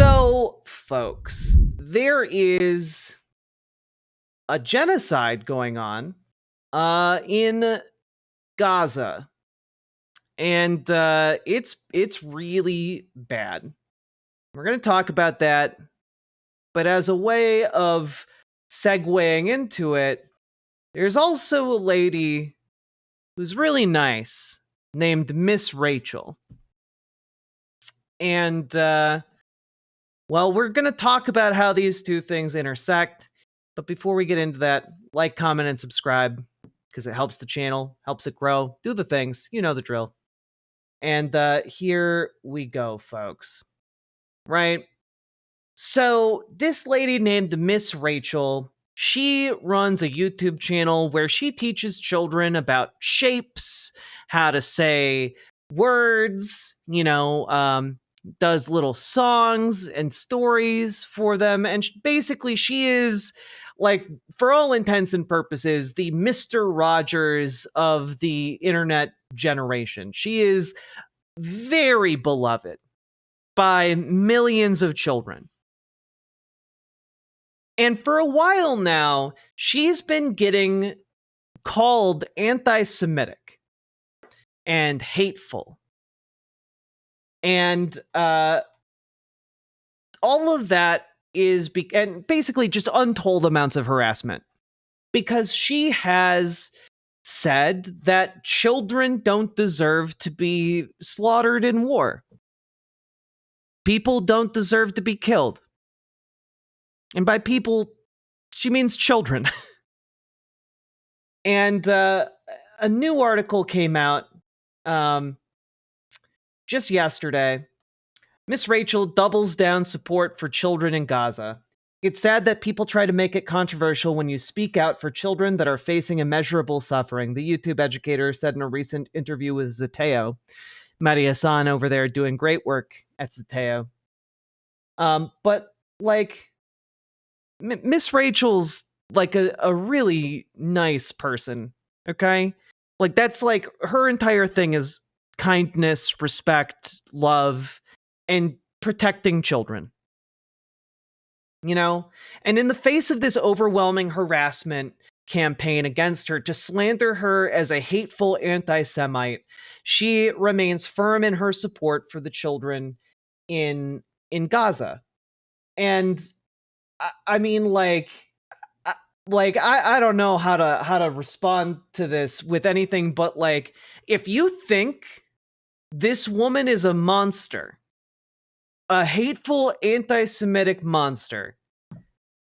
So, folks, there is a genocide going on in Gaza, and it's really bad. We're going to talk about that, but as a way of segueing into it, there's also a lady who's really nice named Miss Rachel. And well, we're going to talk about how these two things intersect. But before we get into that, like, comment, and subscribe because it helps the channel, helps it grow. Do the things. You know the drill. And here we go, folks. Right? So this lady named Miss Rachel, she runs a YouTube channel where she teaches children about shapes, how to say words, does little songs and stories for them. And basically, she is, like, for all intents and purposes, the Mr. Rogers of the internet generation. She is very beloved by millions of children. And for a while now, she's been getting called anti-Semitic and hateful. And all of that is and basically just untold amounts of harassment, because she has said that children don't deserve to be slaughtered in war. People don't deserve to be killed. And by people, she means children. And a new article came out just yesterday. Miss Rachel doubles down support for children in Gaza. It's sad that people try to make it controversial when you speak out for children that are facing immeasurable suffering, the YouTube educator said in a recent interview with Zateo. Maria-san over there doing great work at Zateo. But, like, Miss Rachel's like a really nice person, okay? Like, that's like her entire thing is kindness, respect, love, and protecting children. You know? And in the face of this overwhelming harassment campaign against her to slander her as a hateful anti-Semite, she remains firm in her support for the children in Gaza. And I mean, I don't know how to respond to this with anything but, like, if you think this woman is a monster, a hateful anti-Semitic monster,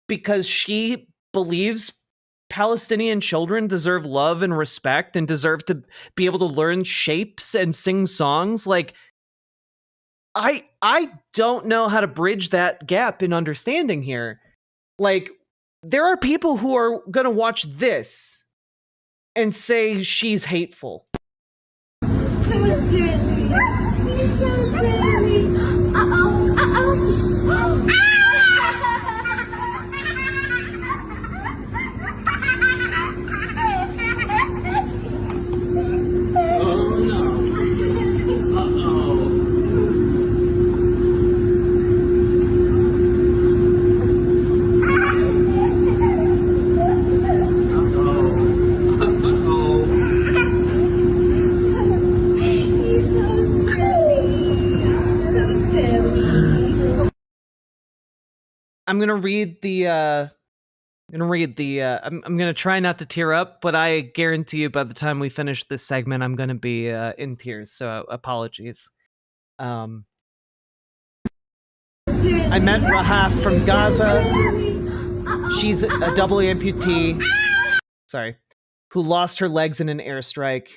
because she believes Palestinian children deserve love and respect and deserve to be able to learn shapes and sing songs, like, I don't know how to bridge that gap in understanding here. Like, there are people who are gonna watch this and say she's hateful. So silly. He's so silly. Uh-oh. Uh-oh. I'm gonna try not to tear up, but I guarantee you by the time we finish this segment, I'm gonna be in tears, so apologies. I met Rahaf from Gaza. She's a double amputee, who lost her legs in an airstrike.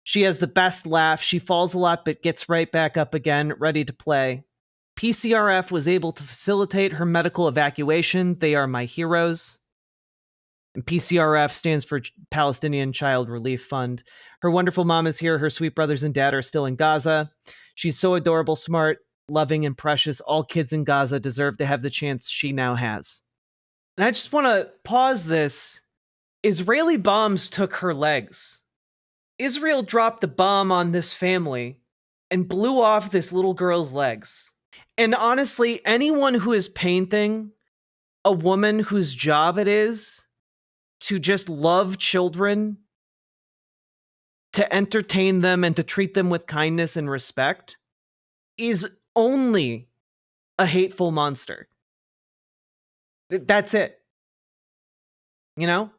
She has the best laugh. She falls a lot, but gets right back up again, ready to play. PCRF was able to facilitate her medical evacuation. They are my heroes. And PCRF stands for Palestinian Child Relief Fund. Her wonderful mom is here. Her sweet brothers and dad are still in Gaza. She's so adorable, smart, loving, and precious. All kids in Gaza deserve to have the chance she now has. And I just want to pause this. Israeli bombs took her legs. Israel dropped the bomb on this family and blew off this little girl's legs. And honestly, anyone who is painting a woman whose job it is to just love children, to entertain them, and to treat them with kindness and respect is only a hateful monster. That's it. You know?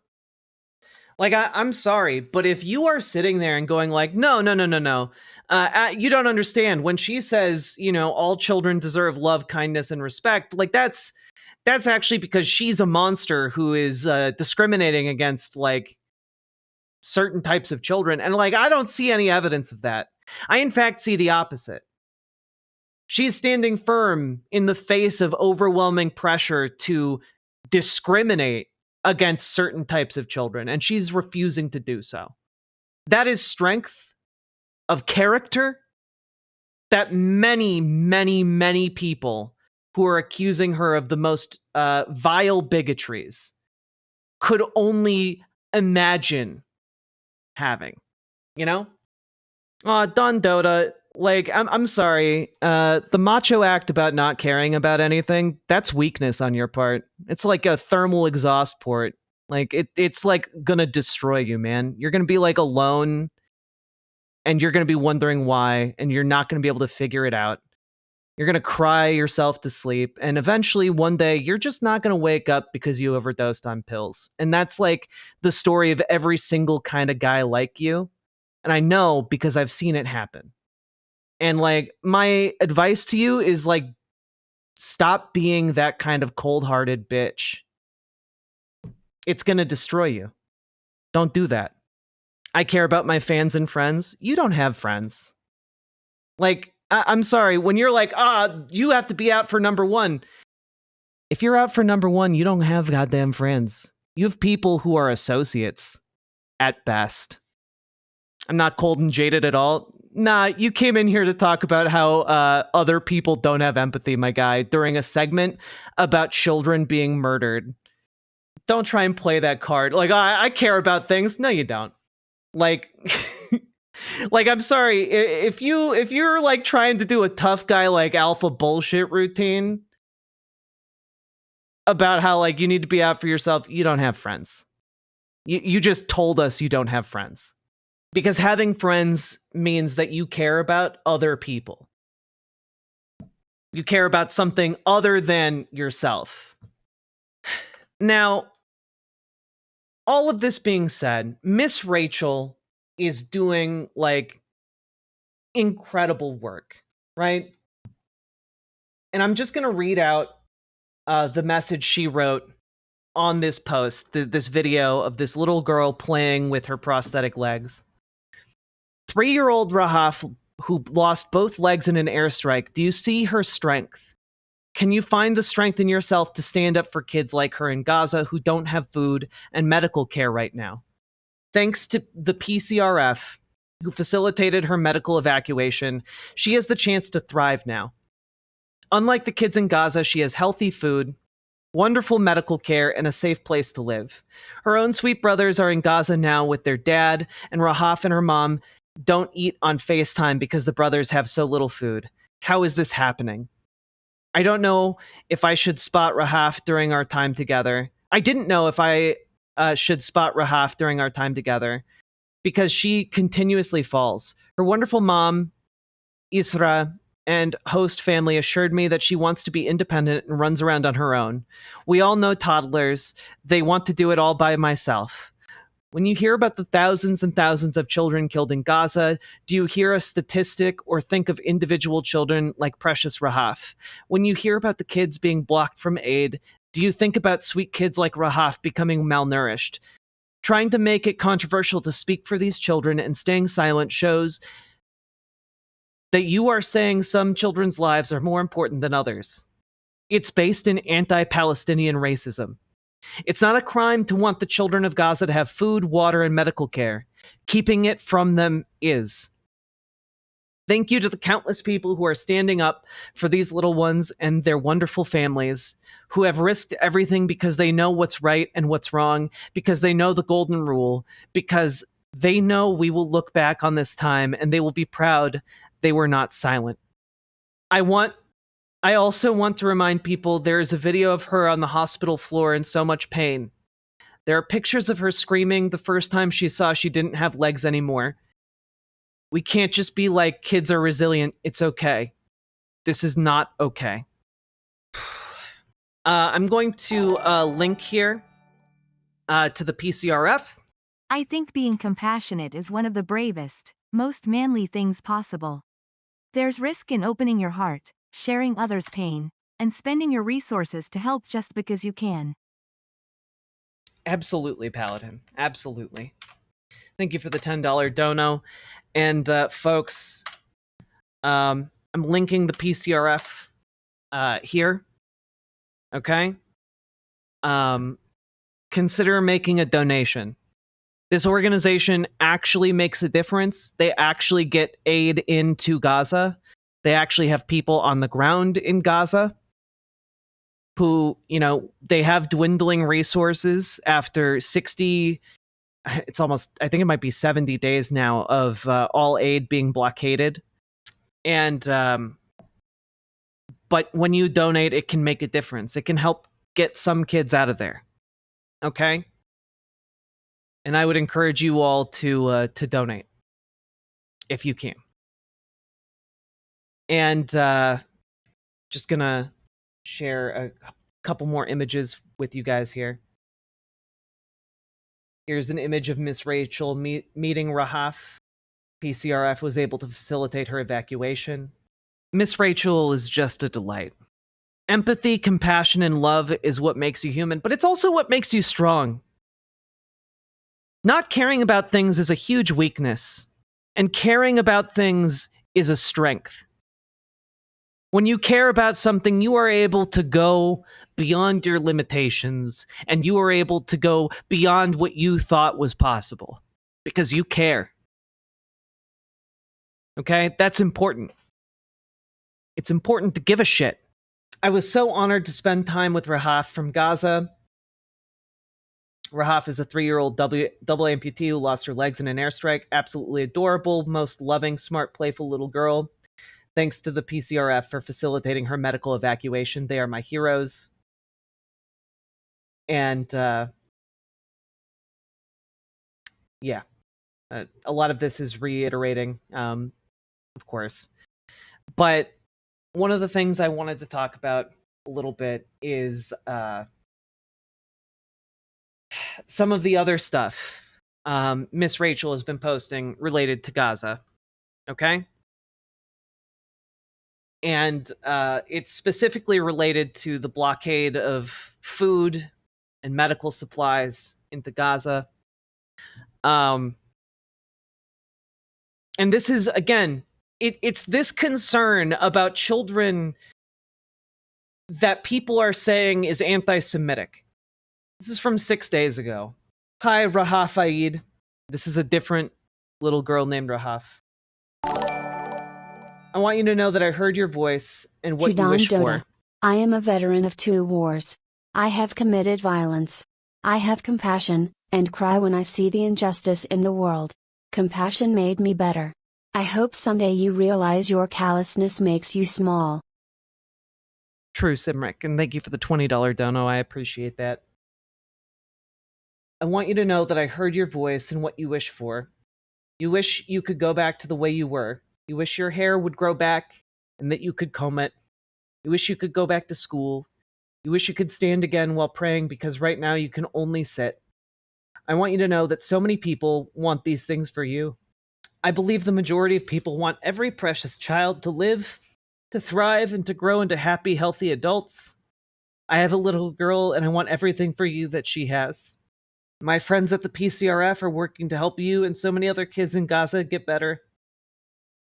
Like, I'm sorry, but if you are sitting there and going like, no, no, no, no, no, you don't understand. When she says, you know, all children deserve love, kindness, and respect, like that's actually because she's a monster who is discriminating against like certain types of children. And like, I don't see any evidence of that. I, in fact, see the opposite. She's standing firm in the face of overwhelming pressure to discriminate against certain types of children, and she's refusing to do so. That is strength of character that many, many, many people who are accusing her of the most vile bigotries could only imagine having, you know? Don Dota, like, I'm sorry. The macho act about not caring about anything, that's weakness on your part. It's like a thermal exhaust port. Like, it's like gonna destroy you, man. You're gonna be like alone and you're gonna be wondering why, and you're not gonna be able to figure it out. You're gonna cry yourself to sleep, and eventually one day you're just not gonna wake up because you overdosed on pills. And that's like the story of every single kind of guy like you. And I know because I've seen it happen. And like my advice to you is like stop being that kind of cold-hearted bitch. It's going to destroy you. Don't do that. I care about my fans and friends. You don't have friends. Like I'm sorry, when you're like, you have to be out for number 1. If you're out for number 1, you don't have goddamn friends. You have people who are associates at best. I'm not cold and jaded at all. Nah, you came in here to talk about how other people don't have empathy, my guy, during a segment about children being murdered. Don't try and play that card. Like, I care about things. No, you don't. Like, like, I'm sorry. If you're like trying to do a tough guy like alpha bullshit routine about how like you need to be out for yourself, you don't have friends. You just told us you don't have friends. Because having friends means that you care about other people. You care about something other than yourself. Now, all of this being said, Miss Rachel is doing like incredible work, right? And I'm just going to read out the message she wrote on this post, this video of this little girl playing with her prosthetic legs. 3-year-old Rahaf, who lost both legs in an airstrike, do you see her strength? Can you find the strength in yourself to stand up for kids like her in Gaza who don't have food and medical care right now? Thanks to the PCRF, who facilitated her medical evacuation, she has the chance to thrive now. Unlike the kids in Gaza, she has healthy food, wonderful medical care, and a safe place to live. Her own sweet brothers are in Gaza now with their dad, and Rahaf and her mom don't eat on FaceTime because the brothers have so little food. How is this happening? I don't know if I should spot Rahaf during our time together. I didn't know if I should spot Rahaf during our time together because she continuously falls. Her wonderful mom, Isra, and host family assured me that she wants to be independent and runs around on her own. We all know toddlers. They want to do it all by myself. When you hear about the thousands and thousands of children killed in Gaza, do you hear a statistic or think of individual children like precious Rahaf? When you hear about the kids being blocked from aid, do you think about sweet kids like Rahaf becoming malnourished? Trying to make it controversial to speak for these children and staying silent shows that you are saying some children's lives are more important than others. It's based in anti-Palestinian racism. It's not a crime to want the children of Gaza to have food, water, and medical care. Keeping it from them is. Thank you to the countless people who are standing up for these little ones and their wonderful families, who have risked everything because they know what's right and what's wrong, because they know the golden rule, because they know we will look back on this time and they will be proud they were not silent. I want I also want to remind people there is a video of her on the hospital floor in so much pain. There are pictures of her screaming the first time she saw she didn't have legs anymore. We can't just be like, kids are resilient. It's okay. This is not okay. I'm going to link here to the PCRF. I think being compassionate is one of the bravest, most manly things possible. There's risk in opening your heart, sharing others' pain, and spending your resources to help just because you can. Absolutely, Paladin. Absolutely. Thank you for the $10 dono. And folks, I'm linking the PCRF here. Okay? Consider making a donation. This organization actually makes a difference. They actually get aid into Gaza. They actually have people on the ground in Gaza who, they have dwindling resources after 60, it's almost, I think it might be 70 days now of all aid being blockaded. And, but when you donate, it can make a difference. It can help get some kids out of there. Okay? And I would encourage you all to donate if you can. And just gonna share a couple more images with you guys here. Here's an image of Miss Rachel meeting Rahaf. PCRF was able to facilitate her evacuation. Miss Rachel is just a delight. Empathy, compassion, and love is what makes you human, but it's also what makes you strong. Not caring about things is a huge weakness, and caring about things is a strength. When you care about something, you are able to go beyond your limitations, and you are able to go beyond what you thought was possible, because you care. Okay? That's important. It's important to give a shit. I was so honored to spend time with Rahaf from Gaza. Rahaf is a 3-year-old double amputee who lost her legs in an airstrike. Absolutely adorable, most loving, smart, playful little girl. Thanks to the PCRF for facilitating her medical evacuation. They are my heroes. And, yeah. A lot of this is reiterating, of course. But one of the things I wanted to talk about a little bit is some of the other stuff Miss Rachel has been posting related to Gaza. Okay? And it's specifically related to the blockade of food and medical supplies into Gaza. And this is, again, it's this concern about children that people are saying is anti-Semitic. This is from 6 days ago. Hi, Rahaf Aid. This is a different little girl named Rahaf. I want you to know that I heard your voice and what you wish for. I am a veteran of 2 wars. I have committed violence. I have compassion, and cry when I see the injustice in the world. Compassion made me better. I hope someday you realize your callousness makes you small. True, Simric, and thank you for the $20 dono. I appreciate that. I want you to know that I heard your voice and what you wish for. You wish you could go back to the way you were. You wish your hair would grow back and that you could comb it. You wish you could go back to school. You wish you could stand again while praying because right now you can only sit. I want you to know that so many people want these things for you. I believe the majority of people want every precious child to live, to thrive, and to grow into happy, healthy adults. I have a little girl and I want everything for you that she has. My friends at the PCRF are working to help you and so many other kids in Gaza get better.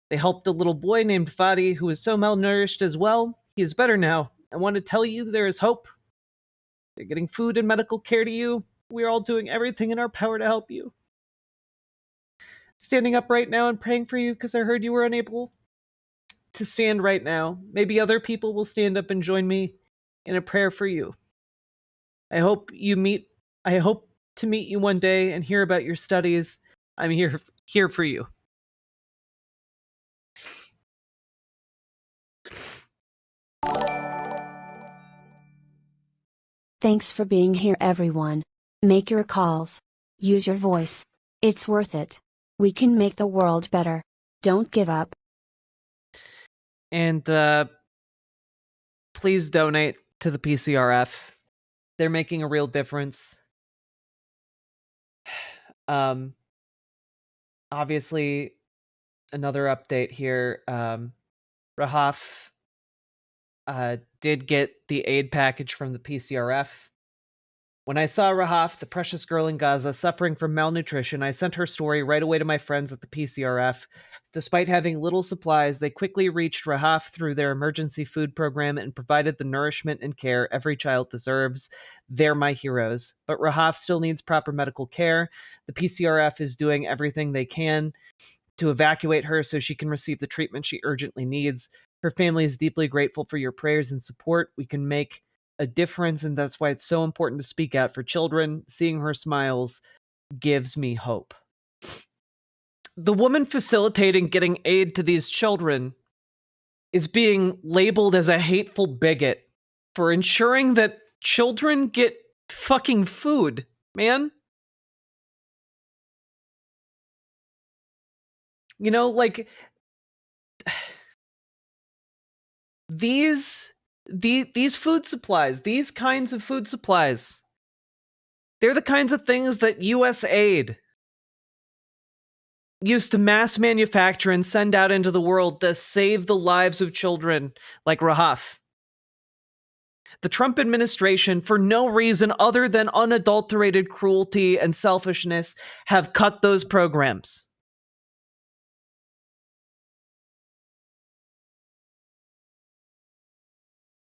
They helped a little boy named Fadi who was so malnourished as well. He is better now. I want to tell you there is hope. They're getting food and medical care to you. We are all doing everything in our power to help you. Standing up right now and praying for you because I heard you were unable to stand right now. Maybe other people will stand up and join me in a prayer for you. I hope to meet you one day and hear about your studies. I'm here for you. Thanks for being here, everyone. Make your calls. Use your voice. It's worth it. We can make the world better. Don't give up. And please donate to the PCRF. They're making a real difference. Obviously, another update here. Rahaf did get the aid package from the PCRF. When I saw Rahaf, the precious girl in Gaza, suffering from malnutrition, I sent her story right away to my friends at the PCRF. Despite having little supplies, they quickly reached Rahaf through their emergency food program and provided the nourishment and care every child deserves. They're my heroes. But Rahaf still needs proper medical care. The PCRF is doing everything they can to evacuate her so she can receive the treatment she urgently needs. Her family is deeply grateful for your prayers and support. We can make a difference, and that's why it's so important to speak out for children. Seeing her smiles gives me hope. The woman facilitating getting aid to these children is being labeled as a hateful bigot for ensuring that children get fucking food, man. You know, like, these food supplies, these kinds of food supplies, they're the kinds of things that US aid used to mass manufacture and send out into the world to save the lives of children like Rahaf. The Trump administration, for no reason other than unadulterated cruelty and selfishness, have cut those programs.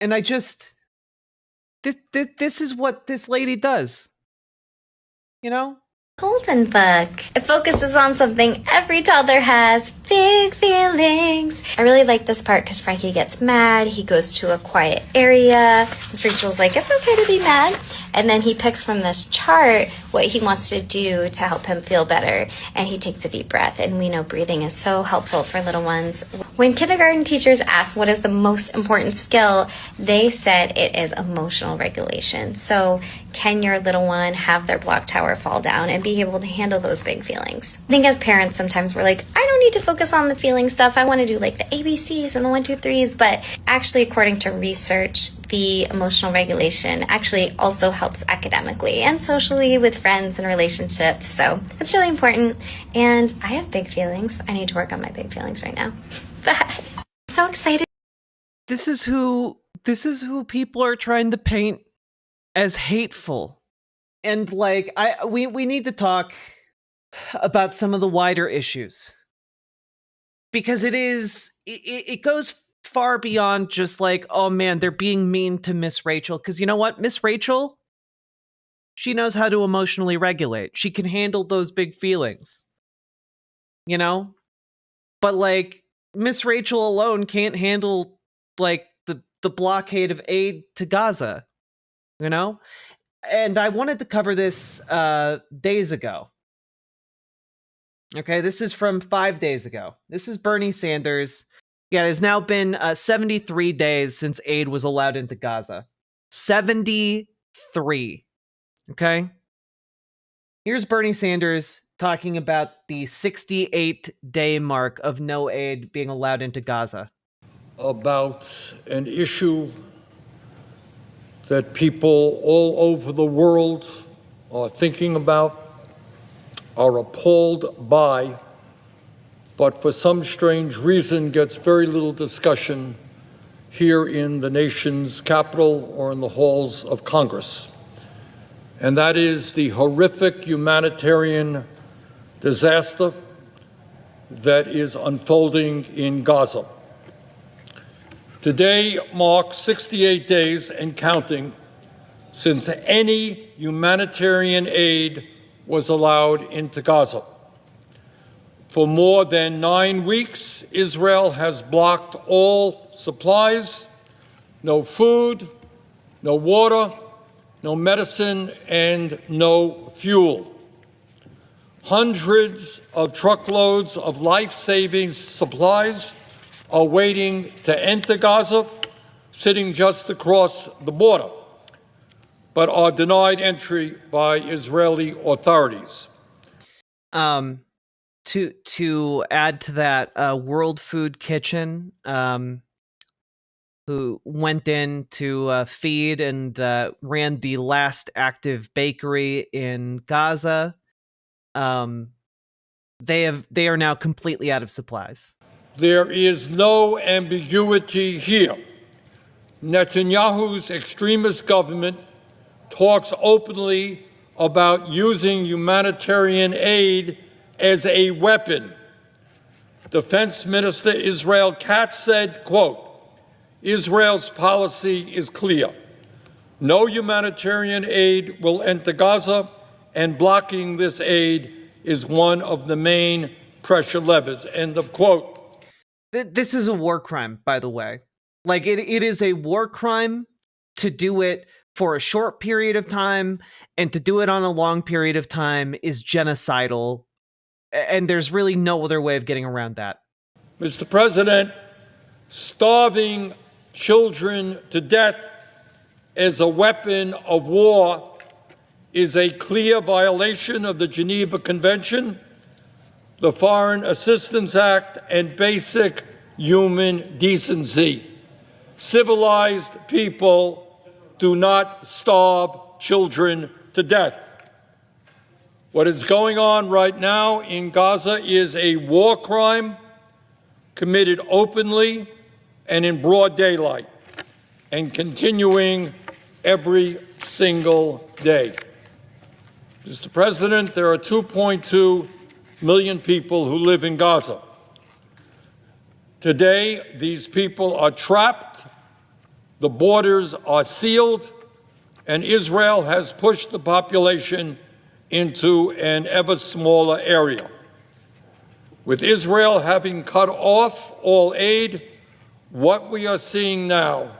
And I just... This is what this lady does. You know? Golden Book. It focuses on something every toddler has: big feelings. I really like this part because Frankie gets mad. He goes to a quiet area. Miss Rachel's like, it's okay to be mad. And then he picks from this chart what he wants to do to help him feel better. And he takes a deep breath. And we know breathing is so helpful for little ones. When kindergarten teachers asked what is the most important skill, they said it is emotional regulation. So can your little one have their block tower fall down and be able to handle those big feelings? I think as parents, sometimes we're like, I don't need to focus on the feeling stuff. I want to do like the ABCs and the 1, 2, 3s. But actually, according to research, the emotional regulation actually also helps academically and socially with friends and relationships. So it's really important. And I have big feelings. I need to work on my big feelings right now. But I'm so excited. This is who people are trying to paint as hateful. And like, we need to talk about some of the wider issues, because it goes far beyond just like, oh man, they're being mean to Miss Rachel. Because you know what? Miss Rachel, she knows how to emotionally regulate. She can handle those big feelings, you know? But like, Miss Rachel alone can't handle like the blockade of aid to Gaza, you know? And I wanted to cover this days ago. Okay, this is from 5 days ago. This is Bernie Sanders. Yeah, it has now been 73 days since aid was allowed into Gaza. 73. Okay? Here's Bernie Sanders talking about the 68-day mark of no aid being allowed into Gaza. About an issue that people all over the world are thinking about, are appalled by, but for some strange reason gets very little discussion here in the nation's capital or in the halls of Congress. And that is the horrific humanitarian disaster that is unfolding in Gaza. Today marks 68 days and counting since any humanitarian aid was allowed into Gaza. For more than 9 weeks, Israel has blocked all supplies: no food, no water, no medicine, and no fuel. Hundreds of truckloads of life-saving supplies are waiting to enter Gaza, sitting just across the border. but are denied entry by Israeli authorities. To add to that, World Food Kitchen, who went in to feed and ran the last active bakery in Gaza, they are now completely out of supplies. There is no ambiguity here. Netanyahu's extremist government talks openly about using humanitarian aid as a weapon. Defense Minister Israel Katz said, quote, Israel's policy is clear. No humanitarian aid will enter Gaza, and blocking this aid is one of the main pressure levers, end of quote. This is a war crime, by the way. Like, it is a war crime to do it for a short period of time, and to do it on a long period of time is genocidal. And there's really no other way of getting around that. Mr. President, starving children to death as a weapon of war is a clear violation of the Geneva Convention, the Foreign Assistance Act, and basic human decency. Civilized people do not starve children to death. What is going on right now in Gaza is a war crime committed openly and in broad daylight, and continuing every single day. Mr. President, there are 2.2 million people who live in Gaza. Today, these people are trapped, the borders are sealed, and Israel has pushed the population into an ever smaller area. With Israel having cut off all aid, what we are seeing now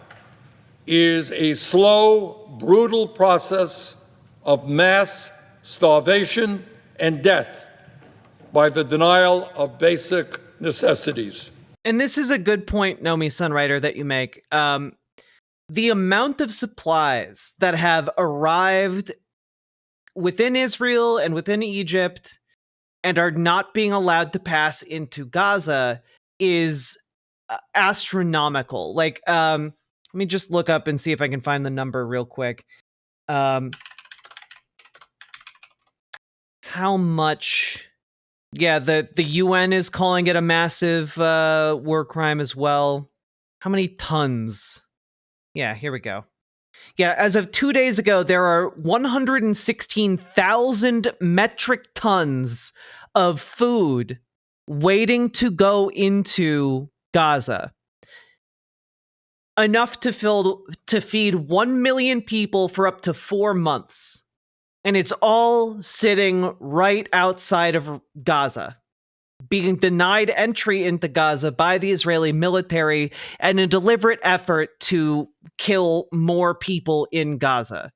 is a slow, brutal process of mass starvation and death by the denial of basic necessities. And this is a good point, Nomi Sunwriter, that you make. The amount of supplies that have arrived within Israel and within Egypt and are not being allowed to pass into Gaza is astronomical. Like, let me just look up and see if I can find the number real quick. How much? Yeah, the UN is calling it a massive war crime as well. How many tons? Yeah, here we go. Yeah, as of 2 days ago, there are 116,000 metric tons of food waiting to go into Gaza. Enough to feed 1 million people for up to 4 months. And it's all sitting right outside of Gaza, being denied entry into Gaza by the Israeli military and a deliberate effort to kill more people in Gaza.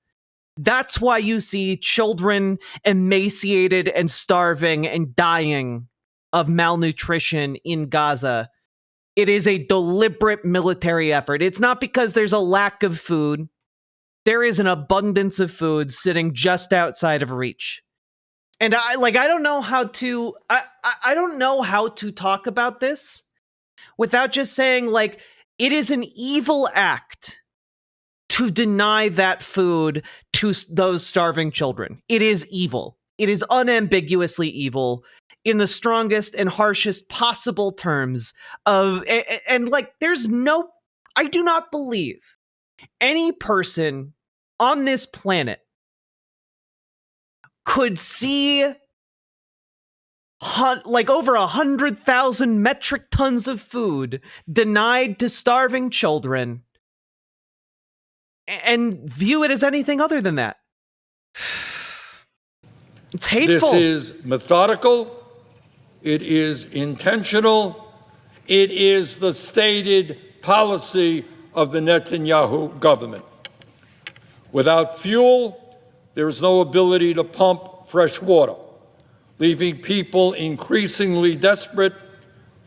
That's why you see children emaciated and starving and dying of malnutrition in Gaza. It is a deliberate military effort. It's not because there's a lack of food. There is an abundance of food sitting just outside of reach. And I don't know how to talk about this without just saying, like, it is an evil act to deny that food to those starving children. It is evil. It is unambiguously evil in the strongest and harshest possible terms of, and like, I do not believe any person on this planet could see like over 100,000 metric tons of food denied to starving children and view it as anything other than that. It's hateful. This is methodical. It is intentional. It is the stated policy of the Netanyahu government. Without fuel, there is no ability to pump fresh water, leaving people increasingly desperate,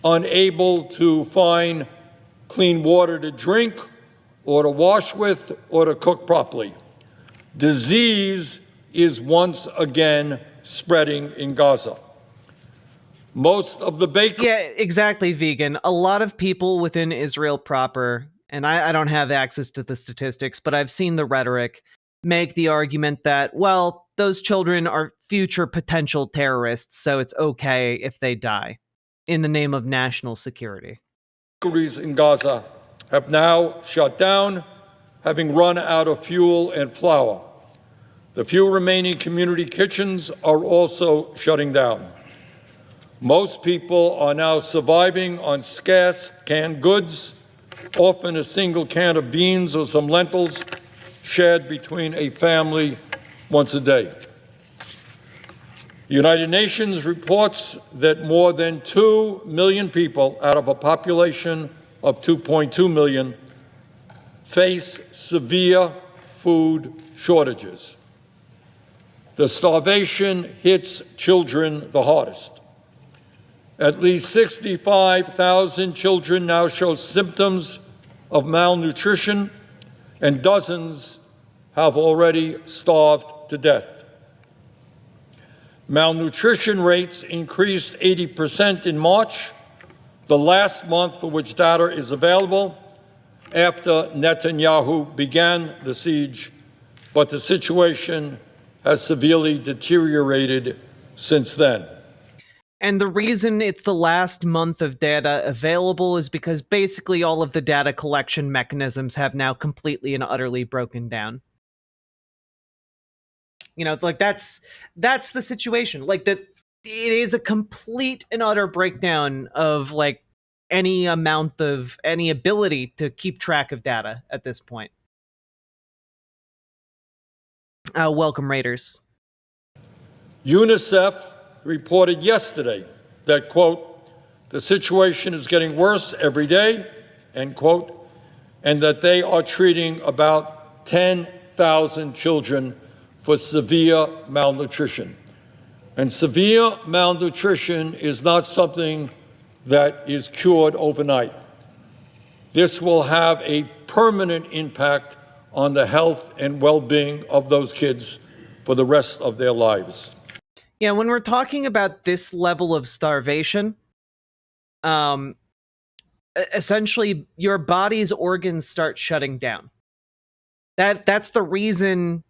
unable to find clean water to drink or to wash with or to cook properly. Disease is once again spreading in Gaza. Most of the bakeries... Yeah, exactly, vegan. A lot of people within Israel proper, and I don't have access to the statistics, but I've seen the rhetoric, make the argument that, well, those children are future potential terrorists, so it's okay if they die in the name of national security. Bakeries in Gaza have now shut down, having run out of fuel and flour. The few remaining community kitchens are also shutting down. Most people are now surviving on scarce canned goods, often a single can of beans or some lentils shared between a family once a day. The United Nations reports that more than 2 million people out of a population of 2.2 million face severe food shortages. The starvation hits children the hardest. At least 65,000 children now show symptoms of malnutrition, and dozens have already starved to death. Malnutrition rates increased 80% in March, the last month for which data is available, after Netanyahu began the siege, but the situation has severely deteriorated since then. And the reason it's the last month of data available is because basically all of the data collection mechanisms have now completely and utterly broken down. You know, like that's the situation. Like that, it is a complete and utter breakdown of like any amount of any ability to keep track of data at this point. Welcome, Raiders. UNICEF reported yesterday that, quote, the situation is getting worse every day, end quote, and that they are treating about 10,000 children for severe malnutrition. And severe malnutrition is not something that is cured overnight. This will have a permanent impact on the health and well-being of those kids for the rest of their lives. Yeah, when we're talking about this level of starvation, essentially your body's organs start shutting down. That's the reason,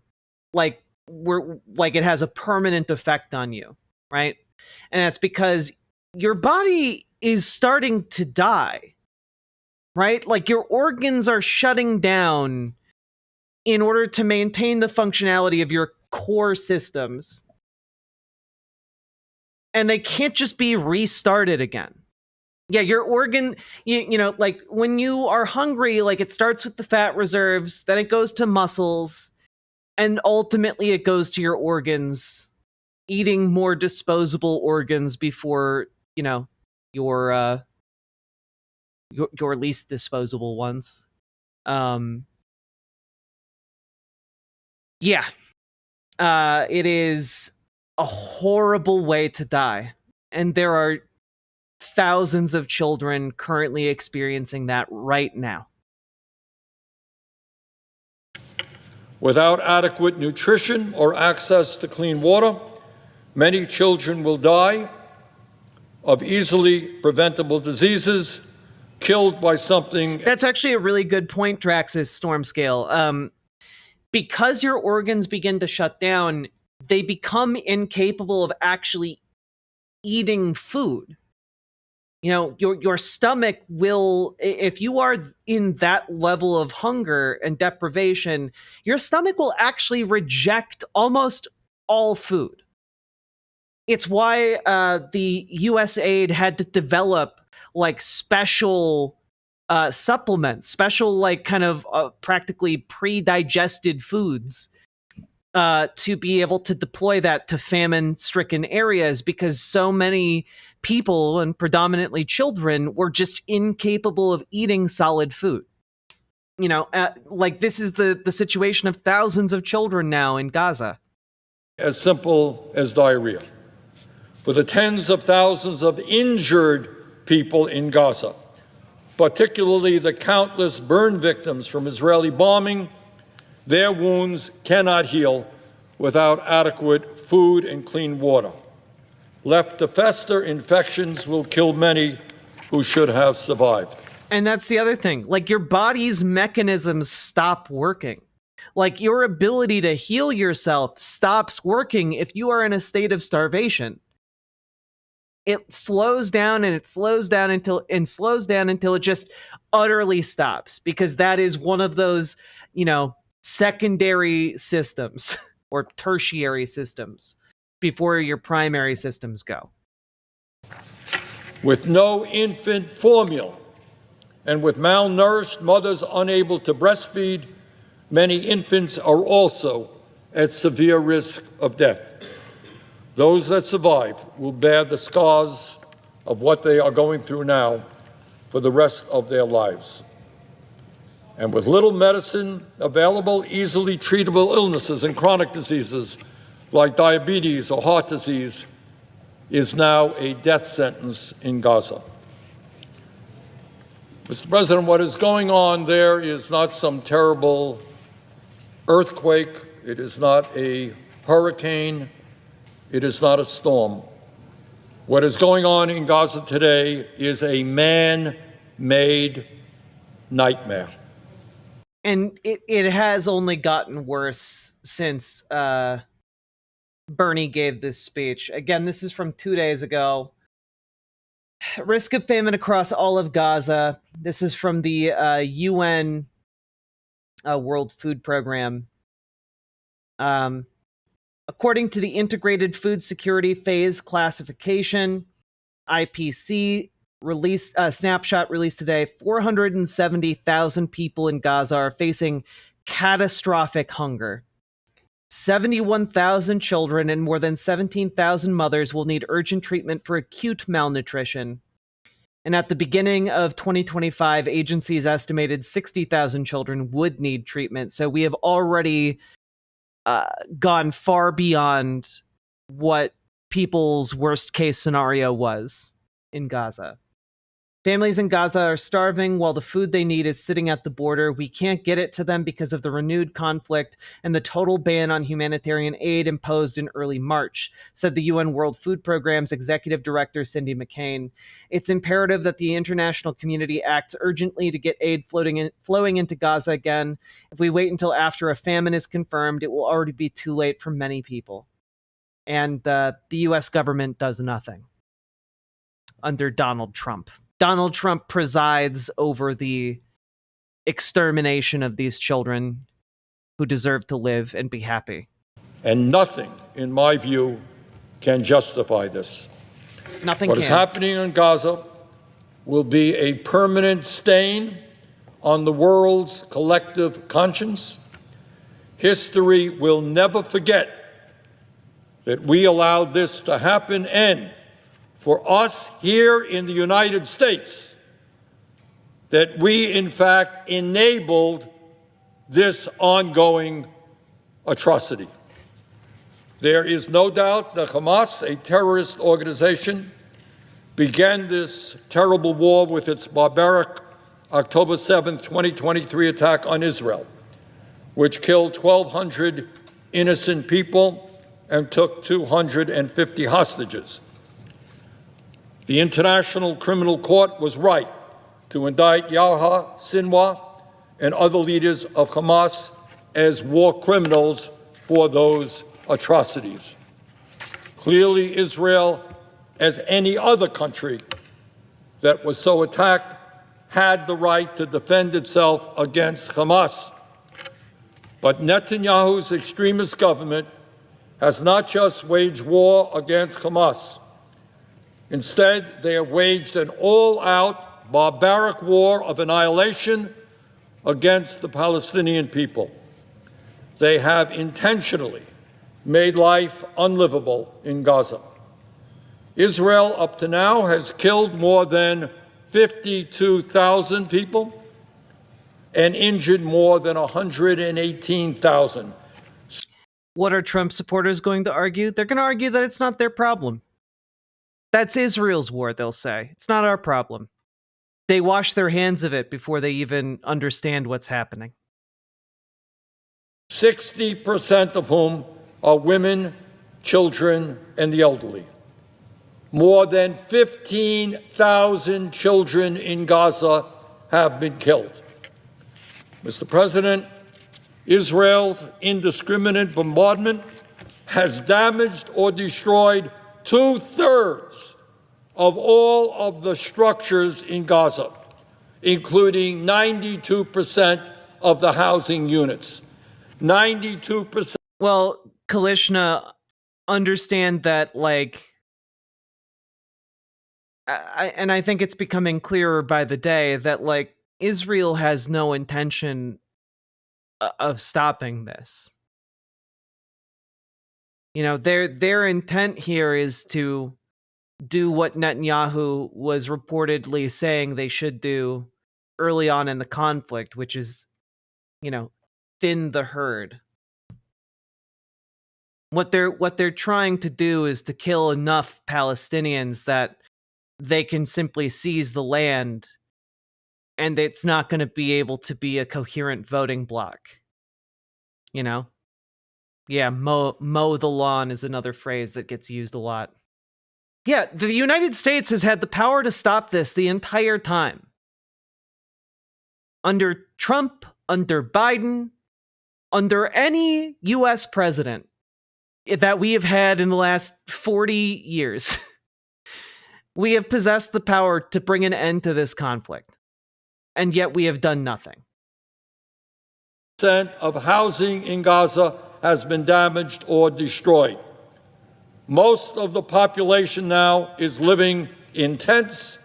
like, it has a permanent effect on you, right? And that's because your body is starting to die, right? Like your organs are shutting down in order to maintain the functionality of your core systems. And they can't just be restarted again. Yeah, your organ, you know, like when you are hungry, like it starts with the fat reserves, then it goes to muscles, and ultimately it goes to your organs, eating more disposable organs before, you know, your least disposable ones. Yeah. It is a horrible way to die. And there are thousands of children currently experiencing that right now. Without adequate nutrition or access to clean water, many children will die of easily preventable diseases, killed by something... That's actually a really good point, Draxus Stormscale. Because your organs begin to shut down, they become incapable of actually eating food. You know, your stomach will, if you are in that level of hunger and deprivation, your stomach will actually reject almost all food. It's why the USAID had to develop like special supplements, special like kind of practically pre-digested foods to be able to deploy that to famine-stricken areas, because so many people, and predominantly children, were just incapable of eating solid food. You know, like this is the situation of thousands of children now in Gaza. As simple as diarrhea. For the tens of thousands of injured people in Gaza, particularly the countless burn victims from Israeli bombing, Their wounds cannot heal without adequate food and clean water. Left to fester, infections will kill many who should have survived. And that's the other thing. Like, your body's mechanisms stop working. Like, your ability to heal yourself stops working if you are in a state of starvation. It slows down and it slows down until it just utterly stops, because that is one of those, secondary systems or tertiary systems before your primary systems go. With no infant formula and with malnourished mothers unable to breastfeed, many infants are also at severe risk of death. Those that survive will bear the scars of what they are going through now for the rest of their lives. And with little medicine available, easily treatable illnesses and chronic diseases like diabetes or heart disease is now a death sentence in Gaza. Mr. President, what is going on there is not some terrible earthquake. It is not a hurricane. It is not a storm. What is going on in Gaza today is a man-made nightmare. And it has only gotten worse since Bernie gave this speech. Again, this is from 2 days ago. Risk of famine across all of Gaza. This is from the UN World Food Program. According to the Integrated Food Security Phase Classification, IPC snapshot released today, 470,000 people in Gaza are facing catastrophic hunger. 71,000 children and more than 17,000 mothers will need urgent treatment for acute malnutrition. And at the beginning of 2025, agencies estimated 60,000 children would need treatment. So we have already gone far beyond what people's worst case scenario was in Gaza. Families in Gaza are starving while the food they need is sitting at the border. We can't get it to them because of the renewed conflict and the total ban on humanitarian aid imposed in early March, said the UN World Food Programme's Executive Director, Cindy McCain. It's imperative that the international community acts urgently to get aid flowing into Gaza again. If we wait until after a famine is confirmed, it will already be too late for many people. And the US government does nothing under Donald Trump. Donald Trump presides over the extermination of these children who deserve to live and be happy. And nothing, in my view, can justify this. Nothing What is happening in Gaza will be a permanent stain on the world's collective conscience. History will never forget that we allowed this to happen, and for us here in the United States, that we, in fact, enabled this ongoing atrocity. There is no doubt that Hamas, a terrorist organization, began this terrible war with its barbaric October 7, 2023 attack on Israel, which killed 1,200 innocent people and took 250 hostages. The International Criminal Court was right to indict Yahya Sinwar and other leaders of Hamas as war criminals for those atrocities. Clearly, Israel, as any other country that was so attacked, had the right to defend itself against Hamas. But Netanyahu's extremist government has not just waged war against Hamas. Instead, they have waged an all-out barbaric war of annihilation against the Palestinian people. They have intentionally made life unlivable in Gaza. Israel, up to now, has killed more than 52,000 people and injured more than 118,000. What are Trump supporters going to argue? They're going to argue that it's not their problem. That's Israel's war, they'll say. It's not our problem. They wash their hands of it before they even understand what's happening. 60% of whom are women, children, and the elderly. More than 15,000 children in Gaza have been killed. Mr. President, Israel's indiscriminate bombardment has damaged or destroyed 2/3 of all of the structures in Gaza, including 92% of the housing units. 92%. Well, Kalishna, understand that, like, I think it's becoming clearer by the day that, like, Israel has no intention of stopping this. You know, their intent here is to do what Netanyahu was reportedly saying they should do early on in the conflict, which is, you know, thin the herd. What they're trying to do is to kill enough Palestinians that they can simply seize the land, and it's not going to be able to be a coherent voting bloc. You know? Yeah, mow the lawn is another phrase that gets used a lot. Yeah, the United States has had the power to stop this the entire time. Under Trump, under Biden, under any US president that we have had in the last 40 years, we have possessed the power to bring an end to this conflict. And yet we have done nothing. Percent of housing in Gaza has been damaged or destroyed. Most of the population now is living in tents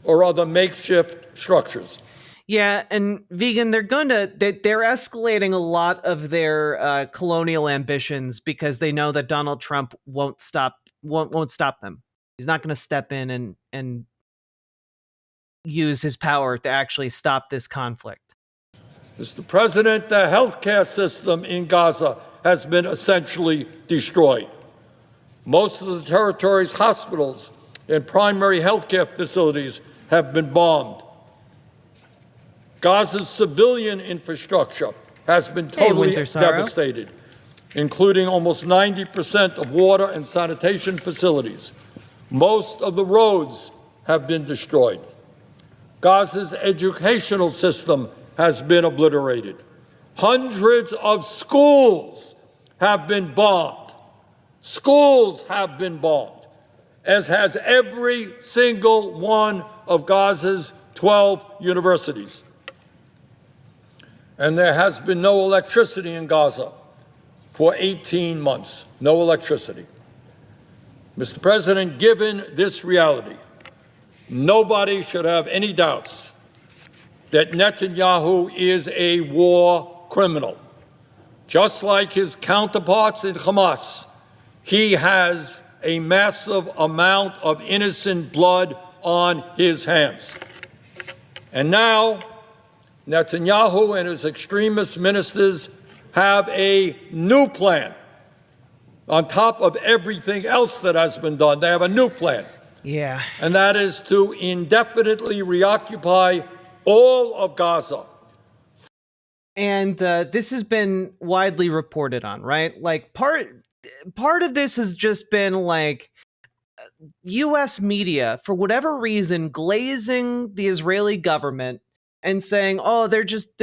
or other makeshift structures. Yeah, and Vegan, they're escalating a lot of their colonial ambitions because they know that Donald Trump won't stop them. He's not going to step in and use his power to actually stop this conflict. Mr. President, the healthcare system in Gaza has been essentially destroyed. Most of the territory's hospitals and primary healthcare facilities have been bombed. Gaza's civilian infrastructure has been totally devastated, including almost 90% of water and sanitation facilities. Most of the roads have been destroyed. Gaza's educational system has been obliterated. Hundreds of schools have been bombed. Schools have been bombed, as has every single one of Gaza's 12 universities. And there has been no electricity in Gaza for 18 months. No electricity. Mr. President, given this reality, nobody should have any doubts that Netanyahu is a war criminal. Just like his counterparts in Hamas, he has a massive amount of innocent blood on his hands. And now, Netanyahu and his extremist ministers have a new plan. On top of everything else that has been done, they have a new plan. Yeah. And that is to indefinitely reoccupy all of Gaza. And this has been widely reported on, right? Like, part of this has just been like US media, for whatever reason, glazing the Israeli government and saying, "Oh, they're just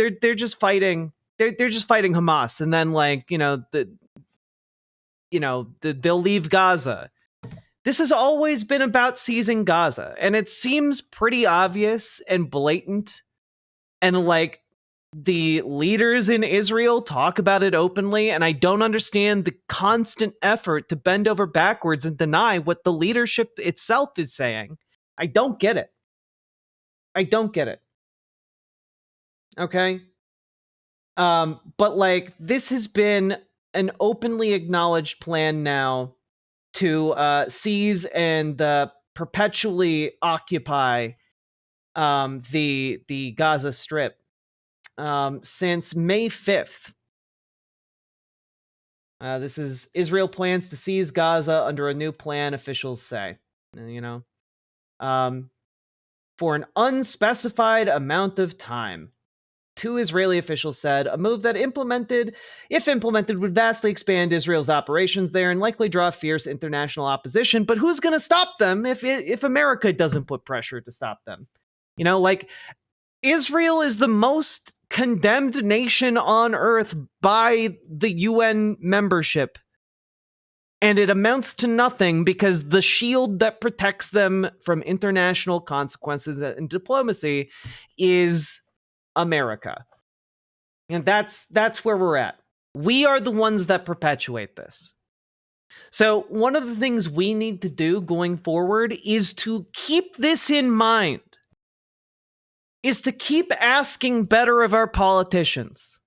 fighting Hamas," and then, like, they'll leave Gaza. This has always been about seizing Gaza, and it seems pretty obvious and blatant, and like the leaders in Israel talk about it openly, and I don't understand the constant effort to bend over backwards and deny what the leadership itself is saying. I don't get it. Okay? But like, this has been an openly acknowledged plan now to seize and perpetually occupy the Gaza Strip since May 5th. This is Israel plans to seize Gaza under a new plan, officials say. For an unspecified amount of time. two Israeli officials said, a move that if implemented, would vastly expand Israel's operations there and likely draw fierce international opposition. But who's going to stop them if America doesn't put pressure to stop them? You know, like, Israel is the most condemned nation on earth by the UN membership. And it amounts to nothing because the shield that protects them from international consequences and diplomacy is America. And that's where we're at. We are the ones that perpetuate this. So one of the things we need to do going forward is to keep this in mind, is to keep asking better of our politicians,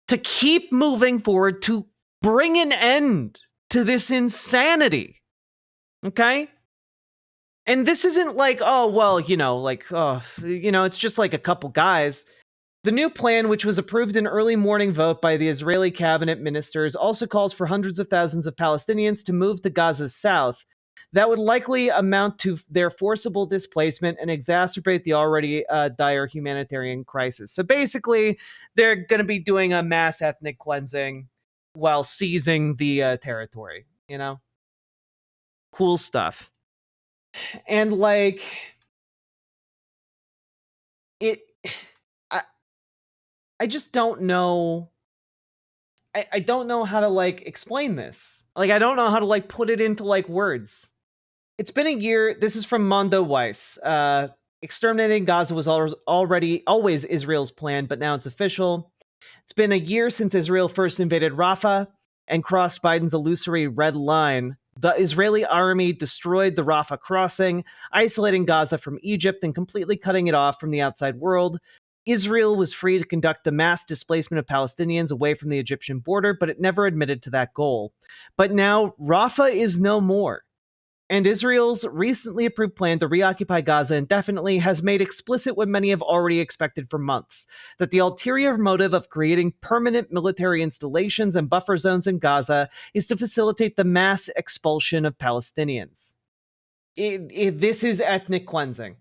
to keep moving forward, to bring an end to this insanity. Okay? And this isn't like, oh, well, it's just like a couple guys. The new plan, which was approved in early morning vote by the Israeli cabinet ministers, also calls for hundreds of thousands of Palestinians to move to Gaza's south. That would likely amount to their forcible displacement and exacerbate the already dire humanitarian crisis. So basically, they're going to be doing a mass ethnic cleansing while seizing the territory, you know? Cool stuff. And like, I just don't know. I don't know how to like explain this. Like, I don't know how to like put it into like words. It's been a year. This is from Mondo Weiss. Exterminating Gaza was always Israel's plan, but now it's official. It's been a year since Israel first invaded Rafah and crossed Biden's illusory red line. The Israeli army destroyed the Rafah crossing, isolating Gaza from Egypt and completely cutting it off from the outside world. Israel was free to conduct the mass displacement of Palestinians away from the Egyptian border, but it never admitted to that goal. But now Rafah is no more. And Israel's recently approved plan to reoccupy Gaza indefinitely has made explicit what many have already expected for months, that the ulterior motive of creating permanent military installations and buffer zones in Gaza is to facilitate the mass expulsion of Palestinians. This is ethnic cleansing.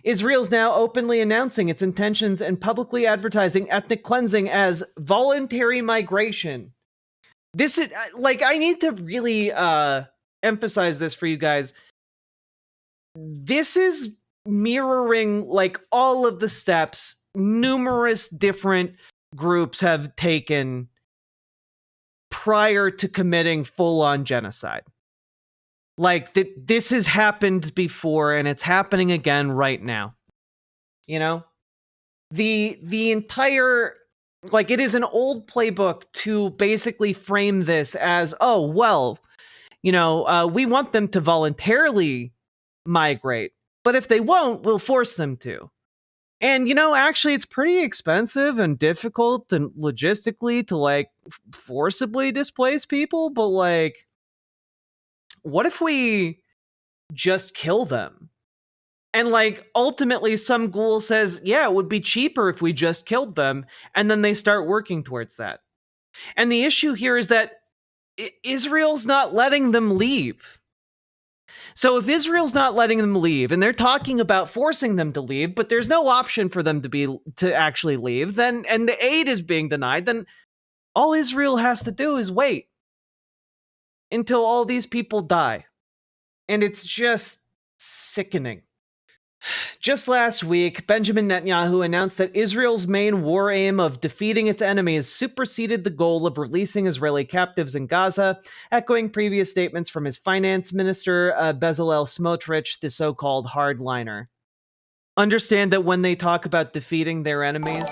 Israel's now openly announcing its intentions and publicly advertising ethnic cleansing as voluntary migration. This is, like, I need to really emphasize this for you guys. This is mirroring like all of the steps numerous different groups have taken prior to committing full-on genocide. Like, this has happened before and it's happening again right now. You know? The entire, like, it is an old playbook to basically frame this as, oh, well, we want them to voluntarily migrate, but if they won't, we'll force them to. And, actually, it's pretty expensive and difficult and logistically to, like, forcibly displace people, but, like, what if we just kill them? And, like, ultimately, some ghoul says, yeah, it would be cheaper if we just killed them, and then they start working towards that. And the issue here is that Israel's not letting them leave. So if Israel's not letting them leave, and they're talking about forcing them to leave, but there's no option for them to actually leave, then, and the aid is being denied, then all Israel has to do is wait until all these people die. And it's just sickening. Just last week, Benjamin Netanyahu announced that Israel's main war aim of defeating its enemies superseded the goal of releasing Israeli captives in Gaza, echoing previous statements from his finance minister, Bezalel Smotrich, the so-called hardliner. Understand that when they talk about defeating their enemies,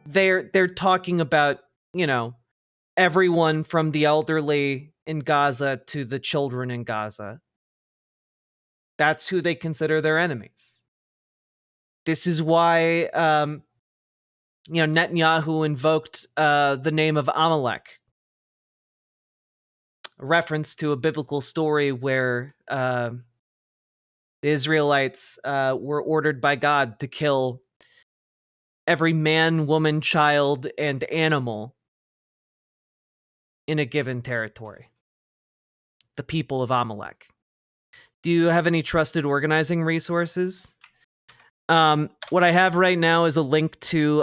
they're talking about, everyone from the elderly in Gaza to the children in Gaza. That's who they consider their enemies. This is why, Netanyahu invoked the name of Amalek, a reference to a biblical story where the Israelites were ordered by God to kill every man, woman, child, and animal in a given territory. The people of Amalek. Do you have any trusted organizing resources? What I have right now is a link to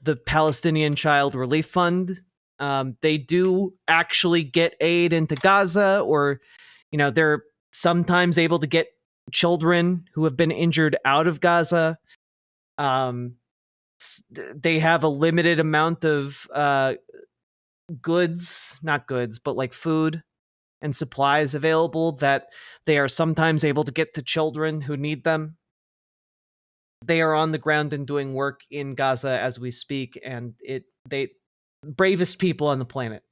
the Palestinian Child Relief Fund. They do actually get aid into Gaza, or, they're sometimes able to get children who have been injured out of Gaza. They have a limited amount of goods, not goods, but like food and supplies available that they are sometimes able to get to children who need them. They are on the ground and doing work in Gaza as we speak, and they bravest people on the planet.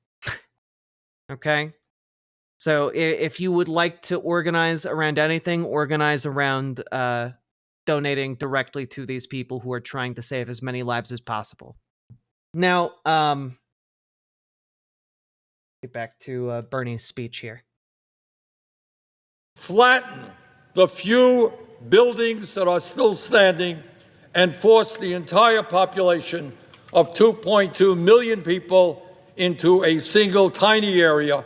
Okay? So if you would like to organize around anything, organize around donating directly to these people who are trying to save as many lives as possible. Now, get back to Bernie's speech here. Flatten the few buildings that are still standing and force the entire population of 2.2 million people into a single tiny area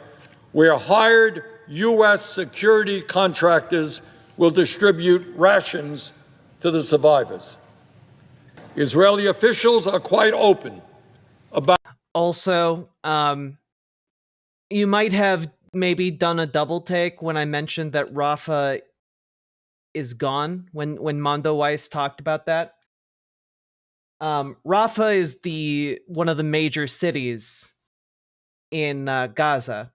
where hired U.S. security contractors will distribute rations to the survivors. Israeli officials are quite open about. Also, you might have maybe done a double take when I mentioned that Rafah is gone, when Mondo Weiss talked about that. Rafah is one of the major cities in Gaza,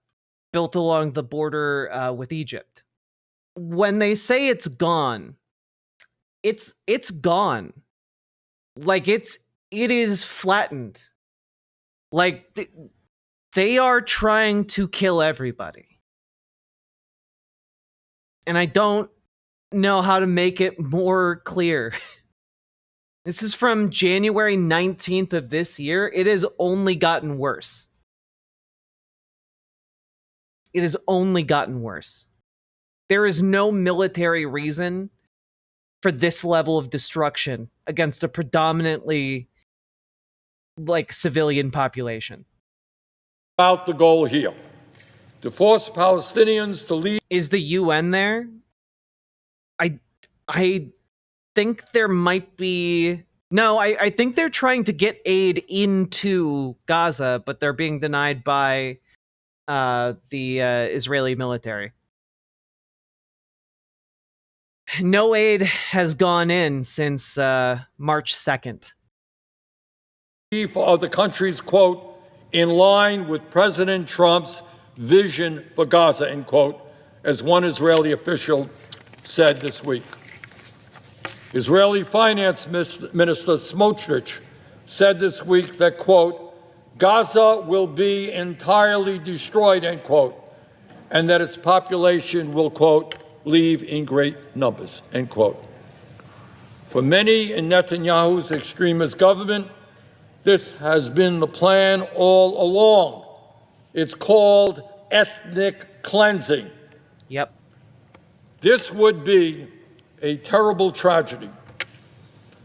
built along the border with Egypt. When they say it's gone, it's gone. Like it is flattened. Like they are trying to kill everybody. And I don't know how to make it more clear. This is from January 19th of this year. It has only gotten worse. It has only gotten worse. There is no military reason for this level of destruction against a predominantly civilian population. About the goal here, to force Palestinians to leave. Is the UN there? I think there might be. No, I think they're trying to get aid into Gaza, but they're being denied by the Israeli military. No aid has gone in since March 2nd. Of the country's, quote, in line with President Trump's vision for Gaza, end quote, as one Israeli official said this week. Israeli Finance Minister Smotrich said this week that, quote, Gaza will be entirely destroyed, end quote, and that its population will, quote, leave in great numbers, end quote. For many in Netanyahu's extremist government, this has been the plan all along. It's called ethnic cleansing. Yep. This would be a terrible tragedy,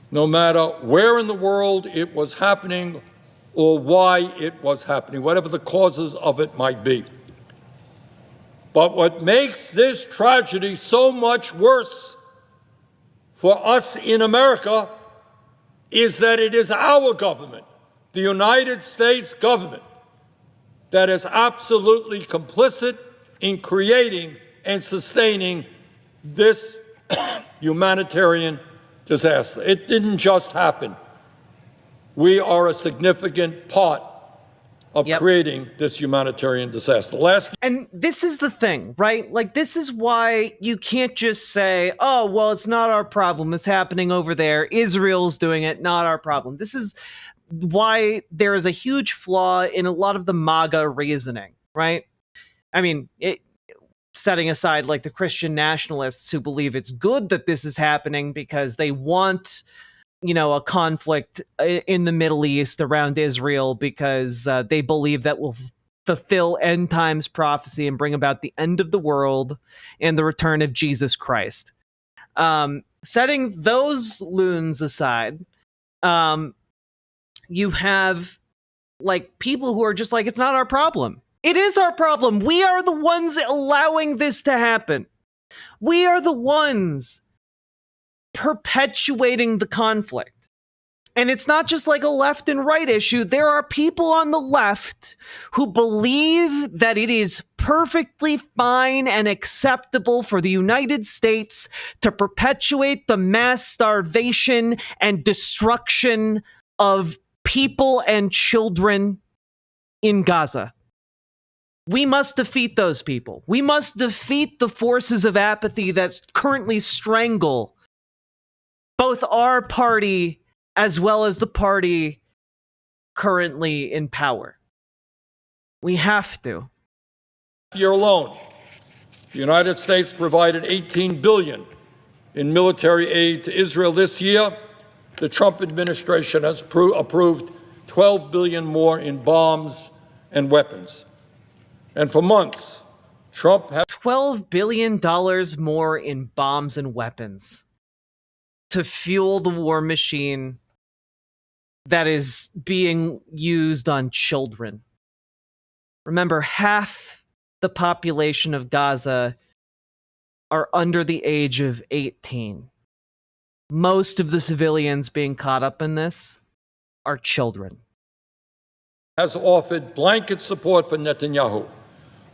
no matter where in the world it was happening or why it was happening, whatever the causes of it might be. But what makes this tragedy so much worse for us in America is that it is our government, the United States government, that is absolutely complicit in creating and sustaining this humanitarian disaster. It didn't just happen. We are a significant part of creating this humanitarian disaster. And this is the thing, right? Like, this is why you can't just say, oh, well, it's not our problem. It's happening over there. Israel's doing it, not our problem. This is why there is a huge flaw in a lot of the MAGA reasoning, right? I mean, setting aside like the Christian nationalists who believe it's good that this is happening because they want, a conflict in the Middle East around Israel because they believe that will fulfill end times prophecy and bring about the end of the world and the return of Jesus Christ. Setting those loons aside, you have people who are just like, it's not our problem. It is our problem. We are the ones allowing this to happen. We are the ones perpetuating the conflict. And it's not just like a left and right issue. There are people on the left who believe that it is perfectly fine and acceptable for the United States to perpetuate the mass starvation and destruction of people and children in Gaza. We must defeat those people. We must defeat the forces of apathy that currently strangle both our party as well as the party currently in power. We have to. Year alone, the United States provided $18 billion in military aid to Israel this year. The Trump administration has approved $12 billion more in bombs and weapons. And for months, Trump has $12 billion more in bombs and weapons to fuel the war machine that is being used on children. Remember, half the population of Gaza are under the age of 18. Most of the civilians being caught up in this are children. Has offered blanket support for Netanyahu.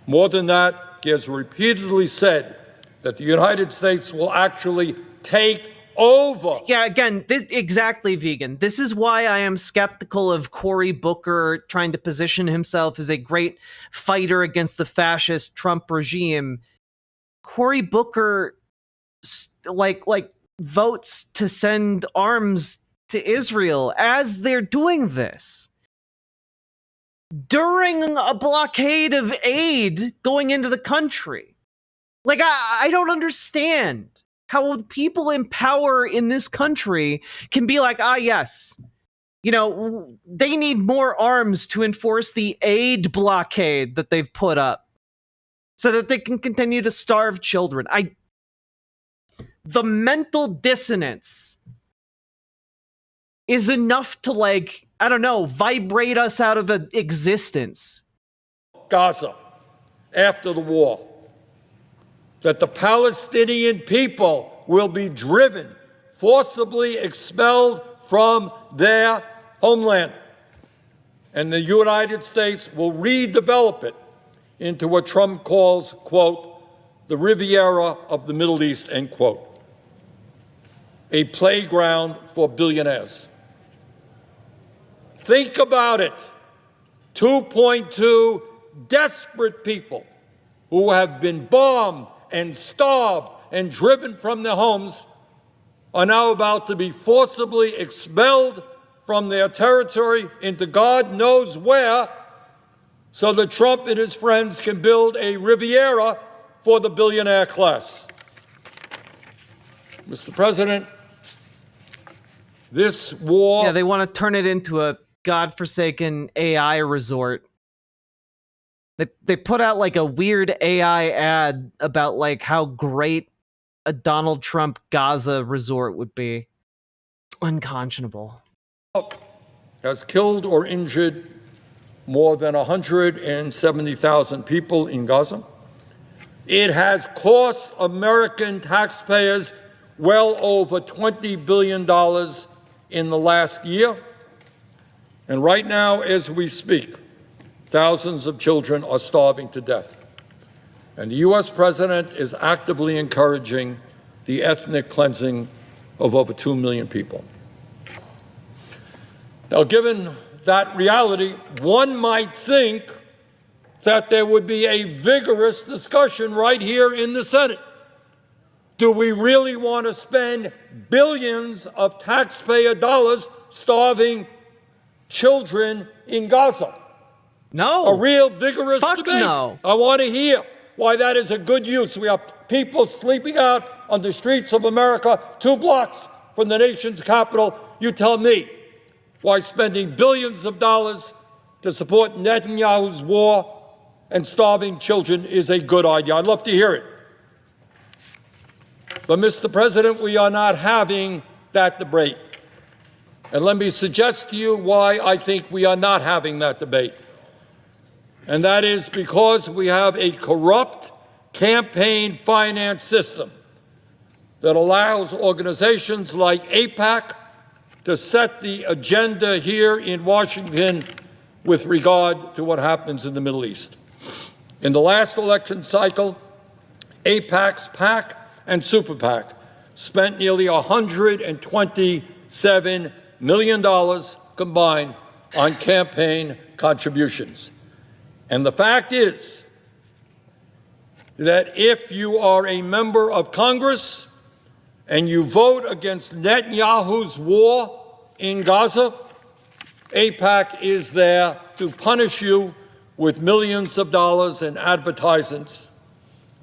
More than that, he has repeatedly said that the United States will actually take over. Yeah, again, this exactly, vegan. This is why I am skeptical of Cory Booker trying to position himself as a great fighter against the fascist Trump regime. Cory Booker like votes to send arms to Israel as they're doing this during a blockade of aid going into the country. Like, I don't understand how people in power in this country can be like, yes, you know, they need more arms to enforce the aid blockade that they've put up so that they can continue to starve children. The mental dissonance is enough to, like, I don't know, vibrate us out of existence. Gaza, after the war, that the Palestinian people will be driven, forcibly expelled from their homeland. And the United States will redevelop it into what Trump calls, quote, the Riviera of the Middle East, end quote. A playground for billionaires. Think about it. 2.2 desperate people who have been bombed and starved and driven from their homes are now about to be forcibly expelled from their territory into God knows where, so that Trump and his friends can build a Riviera for the billionaire class. Mr. President, this war... Yeah, they want to turn it into a godforsaken AI resort. They put out like a weird AI ad about like how great a Donald Trump Gaza resort would be. Unconscionable. Has killed or injured more than 170,000 people in Gaza. It has cost American taxpayers well over $20 billion in the last year. And right now, as we speak, thousands of children are starving to death. And the U.S. president is actively encouraging the ethnic cleansing of over 2 million people. Now, given that reality, one might think that there would be a vigorous discussion right here in the Senate. Do we really want to spend billions of taxpayer dollars starving children in Gaza? No. A real vigorous Fuck debate. no. I want to hear why that is a good use. We have people sleeping out on the streets of America 2 blocks from the nation's capital. You tell me why spending billions of dollars to support Netanyahu's war and starving children is a good idea. I'd love to hear it. But, Mr. President, we are not having that debate. And let me suggest to you why I think we are not having that debate. And that is because we have a corrupt campaign finance system that allows organizations like AIPAC to set the agenda here in Washington with regard to what happens in the Middle East. In the last election cycle, AIPAC's PAC and Super PAC spent nearly $127 million combined on campaign contributions. And the fact is that if you are a member of Congress and you vote against Netanyahu's war in Gaza, AIPAC is there to punish you with millions of dollars in advertisements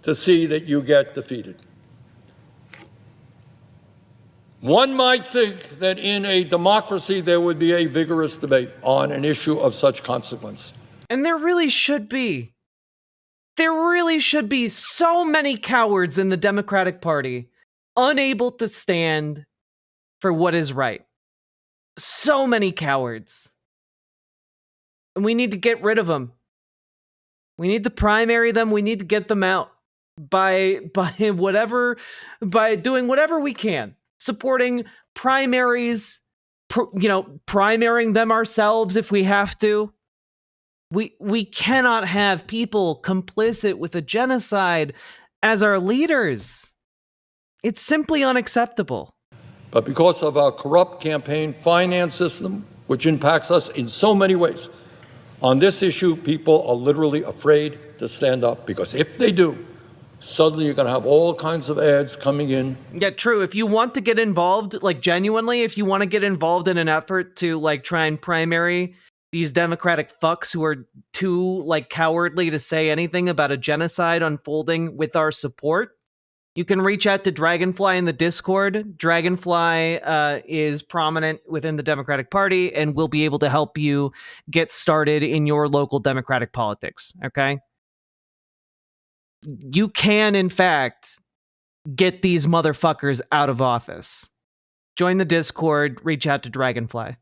to see that you get defeated. One might think that in a democracy there would be a vigorous debate on an issue of such consequence. And there really should be. There really should be so many cowards in the Democratic Party unable to stand for what is right. So many cowards. And we need to get rid of them. We need to primary them. We need to get them out by doing whatever we can. Supporting primaries, primarying them ourselves if we have to. We cannot have people complicit with a genocide as our leaders. It's simply unacceptable. But because of our corrupt campaign finance system, which impacts us in so many ways, on this issue, people are literally afraid to stand up, because if they do, suddenly you're going to have all kinds of ads coming in. Yeah, true. If you want to get involved, genuinely, if you want to get involved in an effort to try and primary these Democratic fucks who are too cowardly to say anything about a genocide unfolding with our support, you can reach out to Dragonfly in the Discord. Dragonfly is prominent within the Democratic Party and will be able to help you get started in your local Democratic politics, okay? You can, in fact, get these motherfuckers out of office. Join the Discord, reach out to Dragonfly.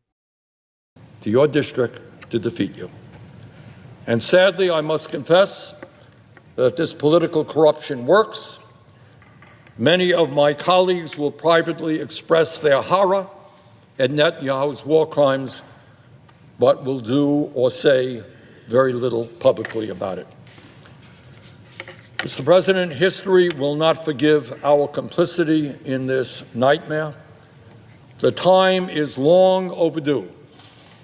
To your district to defeat you. And sadly, I must confess that this political corruption works. Many of my colleagues will privately express their horror at Netanyahu's war crimes, but will do or say very little publicly about it. Mr. President, history will not forgive our complicity in this nightmare. The time is long overdue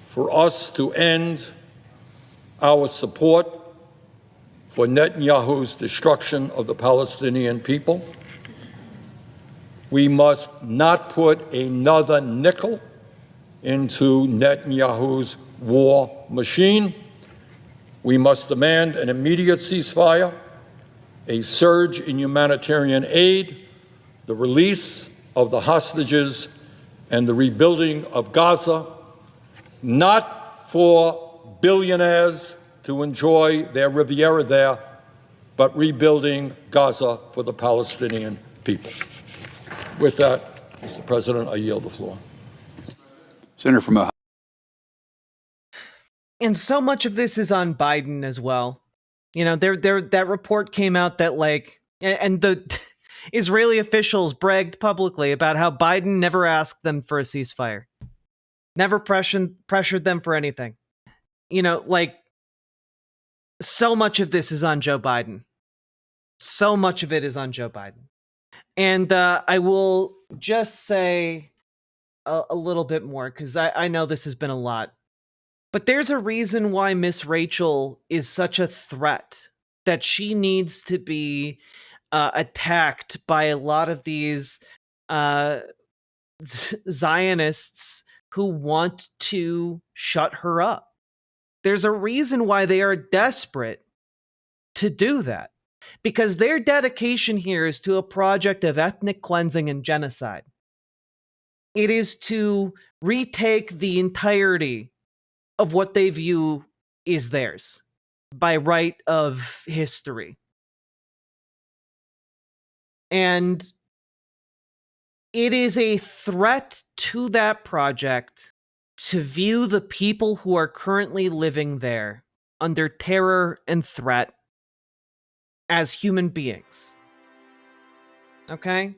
for us to end our support for Netanyahu's destruction of the Palestinian people. We must not put another nickel into Netanyahu's war machine. We must demand an immediate ceasefire, a surge in humanitarian aid, the release of the hostages, and the rebuilding of Gaza, not for billionaires to enjoy their Riviera there, but rebuilding Gaza for the Palestinian people. With that, Mr. President, I yield the floor. Senator from Ohio. And so much of this is on Biden as well. That report came out that and the Israeli officials bragged publicly about how Biden never asked them for a ceasefire. Never pressured them for anything. So much of this is on Joe Biden. So much of it is on Joe Biden. And I will just say a little bit more, because I know this has been a lot. But there's a reason why Miss Rachel is such a threat, that she needs to be attacked by a lot of these Zionists who want to shut her up. There's a reason why they are desperate to do that, because their dedication here is to a project of ethnic cleansing and genocide. It is to retake the entirety of what they view is theirs by right of history. And it is a threat to that project to view the people who are currently living there under terror and threat as human beings. Okay?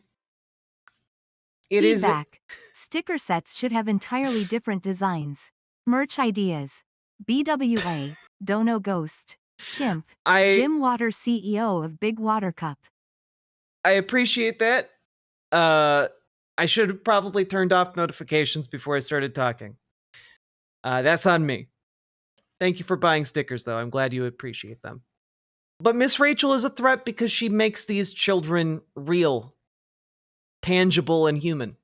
It is. Feedback. Sticker sets should have entirely different designs. Merch ideas. BWA, Dono Ghost. Shimp. Jim Water CEO of Big Water Cup. I appreciate that. I should have probably turned off notifications before I started talking. That's on me. Thank you for buying stickers, though. I'm glad you appreciate them. But Miss Rachel is a threat because she makes these children real, tangible, and human.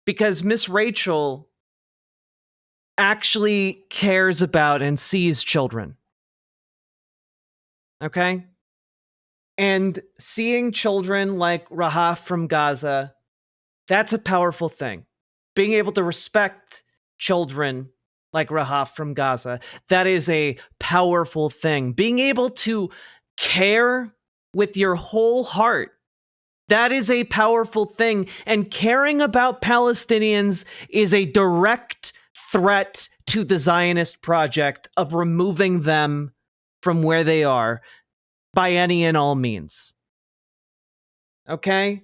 Because Miss Rachel actually cares about and sees children. Okay? And seeing children like Rahaf from Gaza, that's a powerful thing. Being able to respect children like Rahaf from Gaza, that is a powerful thing. Being able to care with your whole heart, that is a powerful thing. And caring about Palestinians is a direct threat to the Zionist project of removing them from where they are by any and all means. Okay?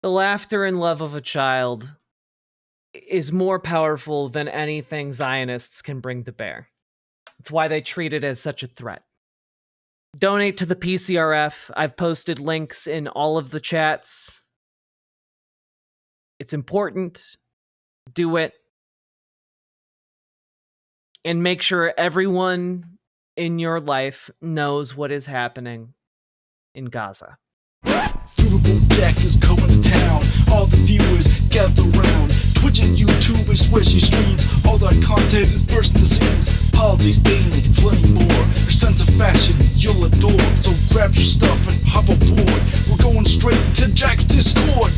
The laughter and love of a child is more powerful than anything Zionists can bring to bear. It's why they treat it as such a threat. Donate to the PCRF. I've posted links in all of the chats. It's important. Do it. And make sure everyone in your life knows what is happening in Gaza. Riverboat Jack is coming to town. All the viewers gather round. Twitch and YouTube and Swishy streams. All that content is bursting the seams. Politics, gaming, and plenty more. Your sense of fashion you'll adore. So grab your stuff and hop aboard. We're going straight to Jack's Discord.